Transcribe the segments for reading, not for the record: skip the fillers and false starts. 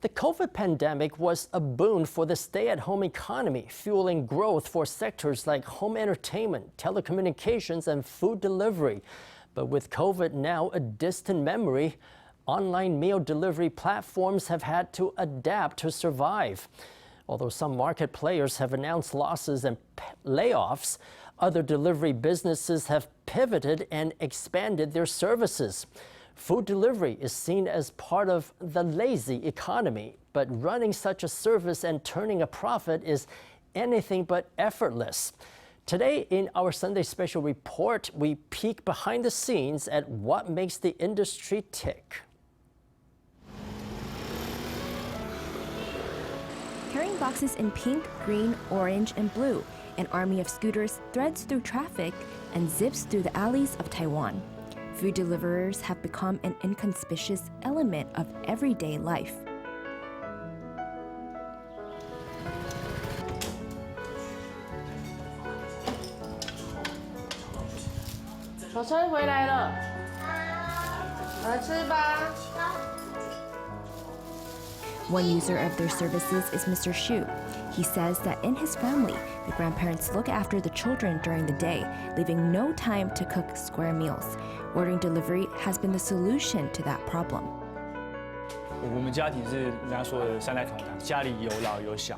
The COVID pandemic was a boon for the stay-at-home economy, fueling growth for sectors like home entertainment, telecommunications, and food delivery. But with COVID now a distant memory, online meal delivery platforms have had to adapt to survive. Although some market players have announced losses and layoffs, other delivery businesses have pivoted and expanded their services. Food delivery is seen as part of the lazy economy, but running such a service and turning a profit is anything but effortless. Today in our Sunday Special Report, we peek behind the scenes at what makes the industry tick. Carrying boxes in pink, green, orange, and blue, an army of scooters threads through traffic and zips through the alleys of Taiwan. Food deliverers have become an inconspicuous element of everyday life. One user of their services is Mr. Xu. He says that in his family, the grandparents look after the children during the day, leaving no time to cook square meals. Ordering delivery has been the solution to that problem.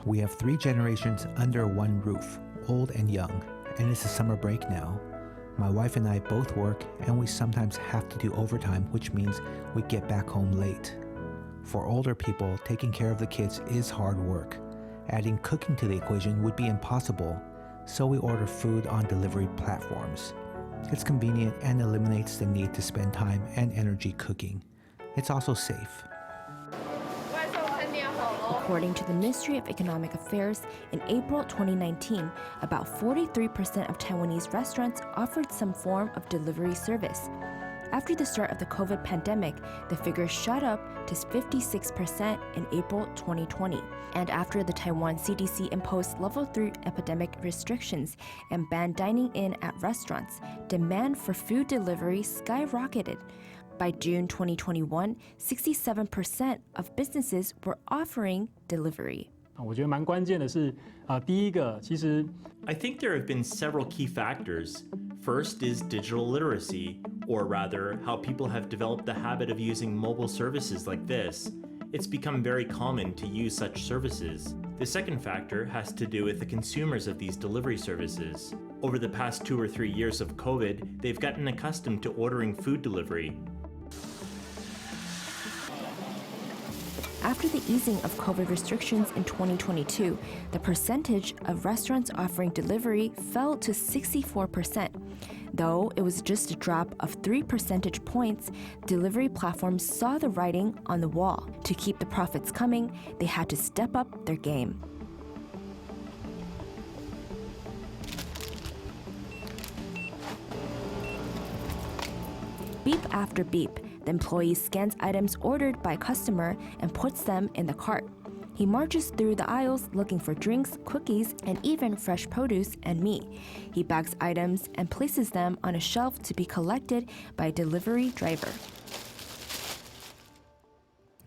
We have 3 generations under one roof, old and young, and it's a summer break now. My wife and I both work, and we sometimes have to do overtime, which means we get back home late. For older people, taking care of the kids is hard work. Adding cooking to the equation would be impossible, so we order food on delivery platforms. It's convenient and eliminates the need to spend time and energy cooking. It's also safe. According to the Ministry of Economic Affairs, in April 2019, about 43% of Taiwanese restaurants offered some form of delivery service. After the start of the COVID pandemic, the figure shot up to 56% in April 2020. And after the Taiwan CDC imposed level 3 epidemic restrictions and banned dining in at restaurants, demand for food delivery skyrocketed. By June 2021, 67% of businesses were offering delivery. I think there have been several key factors. First is digital literacy, or rather, how people have developed the habit of using mobile services like this. It's become very common to use such services. The second factor has to do with the consumers of these delivery services. Over the past 2 or 3 years of COVID, they've gotten accustomed to ordering food delivery. After the easing of COVID restrictions in 2022, the percentage of restaurants offering delivery fell to 64%. Though it was just a drop of 3 percentage points, delivery platforms saw the writing on the wall. To keep the profits coming, they had to step up their game. Beep after beep, the employee scans items ordered by a customer and puts them in the cart. He marches through the aisles looking for drinks, cookies, and even fresh produce and meat. He bags items and places them on a shelf to be collected by a delivery driver.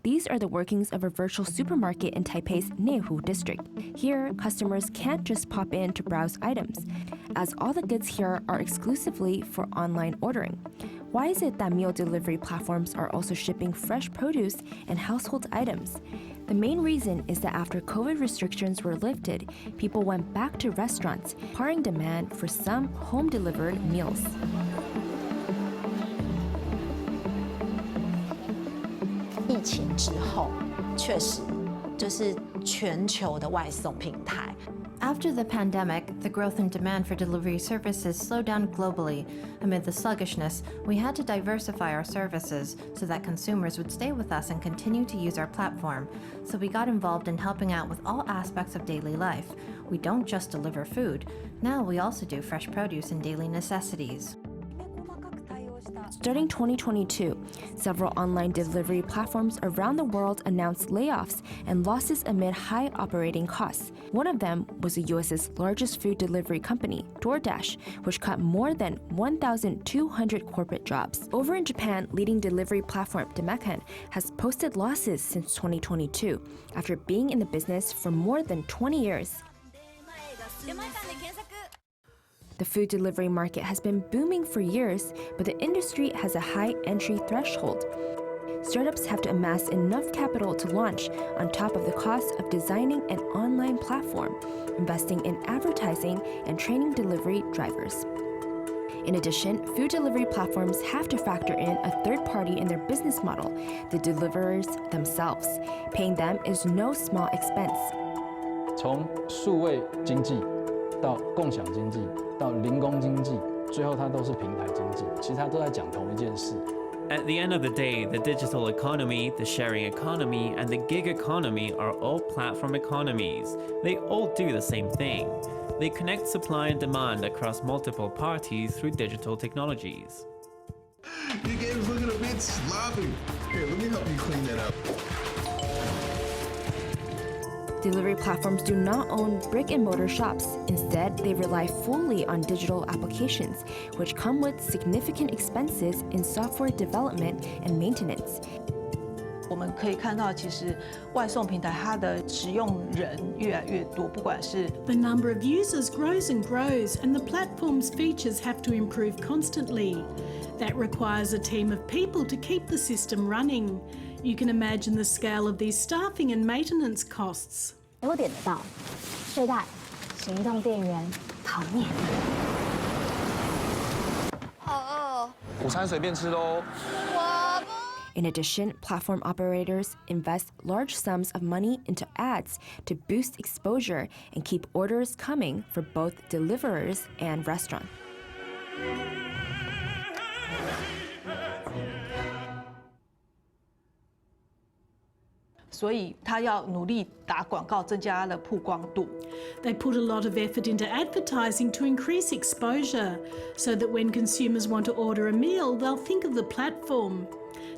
These are the workings of a virtual supermarket in Taipei's Nehu district. Here, customers can't just pop in to browse items, as all the goods here are exclusively for online ordering. Why is it that meal delivery platforms are also shipping fresh produce and household items? The main reason is that after COVID restrictions were lifted, people went back to restaurants, spurring demand for some home-delivered meals. 疫情之后，确实就是全球的外送平台。 After the pandemic, the growth in demand for delivery services slowed down globally. Amid the sluggishness, we had to diversify our services so that consumers would stay with us and continue to use our platform. So we got involved in helping out with all aspects of daily life. We don't just deliver food. Now we also do fresh produce and daily necessities. Starting 2022, several online delivery platforms around the world announced layoffs and losses amid high operating costs. One of them was the US's largest food delivery company, DoorDash, which cut more than 1,200 corporate jobs. Over in Japan, leading delivery platform Demakan has posted losses since 2022 after being in the business for more than 20 years. The food delivery market has been booming for years, but the industry has a high entry threshold. Startups have to amass enough capital to launch on top of the cost of designing an online platform, investing in advertising, and training delivery drivers. In addition, food delivery platforms have to factor in a third party in their business model, the deliverers themselves. Paying them is no small expense. 从数位经济到共享经济到零工经济，最后它都是平台经济，其实它都在讲同一件事。At the end of the day, the digital economy, the sharing economy, and the gig economy are all platform economies. They all do the same thing. They connect supply and demand across multiple parties through digital technologies. Your game's looking a bit sloppy. Here, let me help you clean that up. Delivery platforms do not own brick-and-mortar shops. Instead, they rely fully on digital applications, which come with significant expenses in software development and maintenance. 我们可以看到，其实外送平台它的使用人越来越多，不管是 The number of users grows and grows, and the platform's features have to improve constantly. That requires a team of people to keep the system running. You can imagine the scale of these staffing and maintenance costs. 我点得到睡袋、行动电源、泡面。好饿哦，午餐随便吃喽。In addition, platform operators invest large sums of money into ads to boost exposure and keep orders coming for both deliverers and restaurants. 所以他要努力打广告，增加了曝光度。They put a lot of effort into advertising to increase exposure, so that when consumers want to order a meal, they'll think of the platform.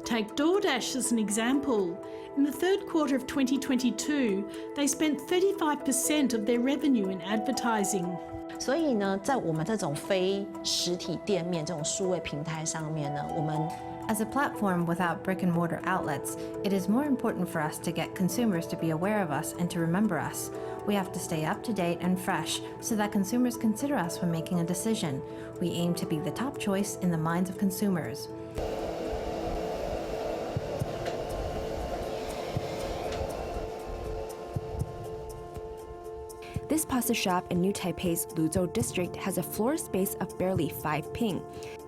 Take DoorDash as an example. In the third quarter of 2022, they spent 35% of their revenue in advertising. 所以呢，在我们这种非实体店面这种数位平台上面呢，我们 As a platform without brick-and-mortar outlets, it is more important for us to get consumers to be aware of us and to remember us. We have to stay up-to-date and fresh so that consumers consider us when making a decision. We aim to be the top choice in the minds of consumers. This pasta shop in New Taipei's Luzhou district has a floor space of barely 5 ping,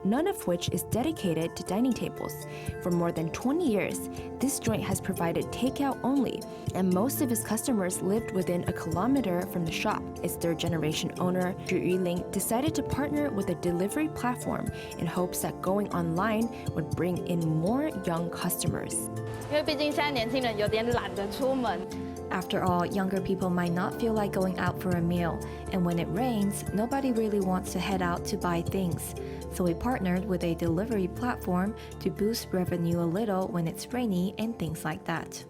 none of which is dedicated to dining tables. For more than 20 years, this joint has provided takeout only, and most of its customers lived within a kilometer from the shop. Its third-generation owner, Zhu Yuling, decided to partner with a delivery platform in hopes that going online would bring in more young customers. 因为毕竟现在年轻人有点懒得出门。 After all, younger people might not feel like going out for a meal, and when it rains, nobody really wants to head out to buy things. So we partnered with a delivery platform to boost revenue a little when it's rainy and things like that.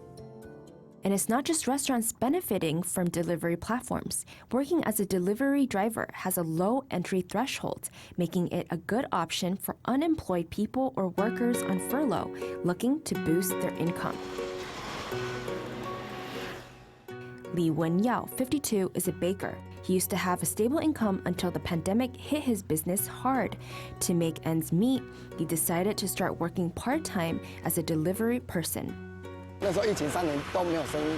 And it's not just restaurants benefiting from delivery platforms. Working as a delivery driver has a low entry threshold, making it a good option for unemployed people or workers on furlough looking to boost their income. Li Wenyao, 52, is a baker. He used to have a stable income until the pandemic hit his business hard. To make ends meet, he decided to start working part-time as a delivery person. 那时候疫情3年都没有生意，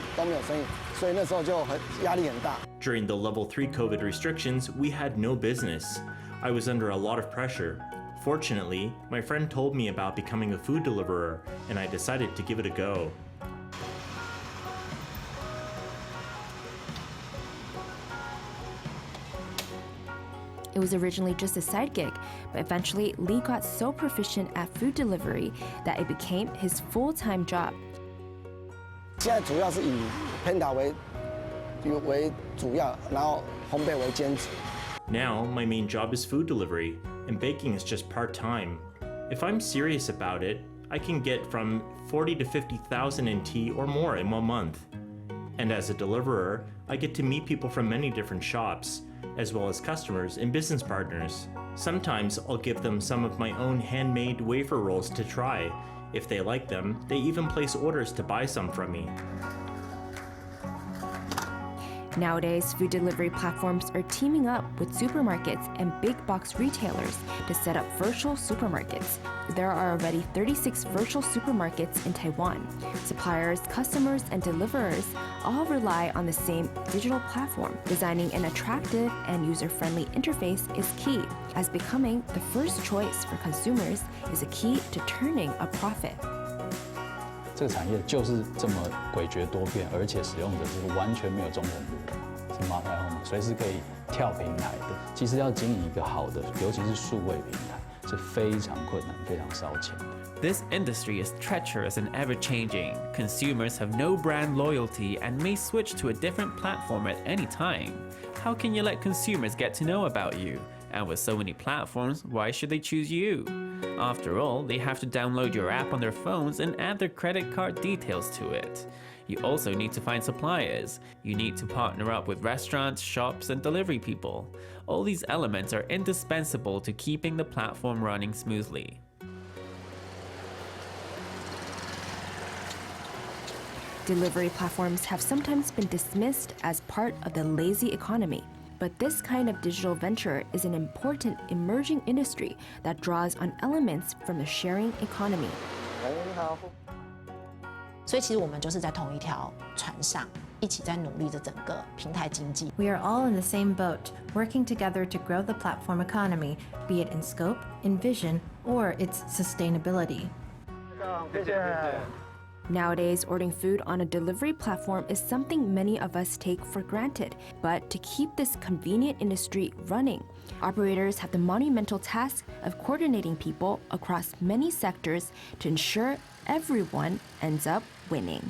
所以那时候就压力很大。 During the level 3 COVID restrictions, we had no business. I was under a lot of pressure. Fortunately, my friend told me about becoming a food deliverer, and I decided to give it a go. It was originally just a side gig, but eventually Lee got so proficient at food delivery that it became his full-time job. 现在主要是以 Panda 为主要，然后烘焙为兼职。 Now, my main job is food delivery, and baking is just part-time. If I'm serious about it, I can get from 40 to 50,000 NT or more in 1 month. And as a deliverer, I get to meet people from many different shops, as well as customers and business partners. Sometimes I'll give them some of my own handmade wafer rolls to try. If they like them, they even place orders to buy some from me. Nowadays, food delivery platforms are teaming up with supermarkets and big box retailers to set up virtual supermarkets. There are already 36 virtual supermarkets in Taiwan. Suppliers, customers, and deliverers all rely on the same digital platform. Designing an attractive and user-friendly interface is key, as becoming the first choice for consumers is a key to turning a profit. 这个产业就是这么诡谲多变，而且使用者是完全没有忠诚度的，是 multi-home， 随时可以跳平台的。其实要经营一个好的，尤其是数位平台，是非常困难、非常烧钱的。This industry is treacherous and ever-changing. Consumers have no brand loyalty and may switch to a different platform at any time. How can you let consumers get to know about you? And with so many platforms, why should they choose you? After all, they have to download your app on their phones and add their credit card details to it. You also need to find suppliers. You need to partner up with restaurants, shops, and delivery people. All these elements are indispensable to keeping the platform running smoothly. Delivery platforms have sometimes been dismissed as part of the lazy economy. But this kind of digital venture is an important emerging industry that draws on elements from the sharing economy. 所以其实我们就是在同一条船上，一起在努力着整个平台经济。 We are all in the same boat, working together to grow the platform economy, be it in scope, in vision, or its sustainability. Nowadays, ordering food on a delivery platform is something many of us take for granted. But to keep this convenient industry running, operators have the monumental task of coordinating people across many sectors to ensure everyone ends up winning.